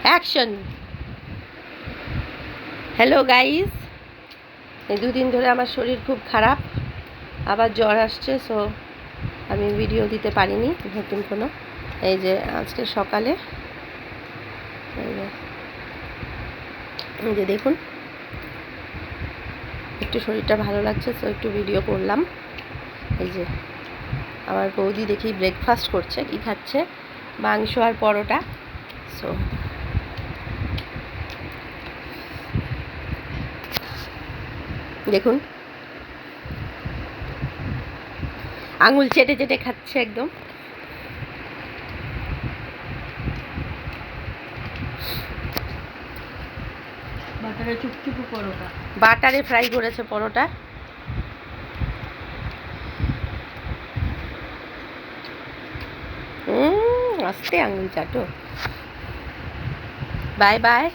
Action. Hello guys, এই দুদিন ধরে আমার শরীর খুব খারাপ, আবার জ্বর আসছে, সো আমি ভিডিও দিতে পারিনি নতুন কোনো। এই যে আজকে সকালে এই যে দেখুন, একটু শরীরটা ভালো লাগছে, সো একটু ভিডিও করলাম। এই যে আমার বৌদি দেখি ব্রেকফাস্ট করছে, কি খাচ্ছে? মাংস আর পরোটা। সো দেখুন, আঙুল চেটে চেটে খাচ্ছে একদম। বাটারে চুপচুপু পরোটা, বাটারে ফ্রাই করেছে পরোটা। আস্তে আঙুল চাটো। Bye bye.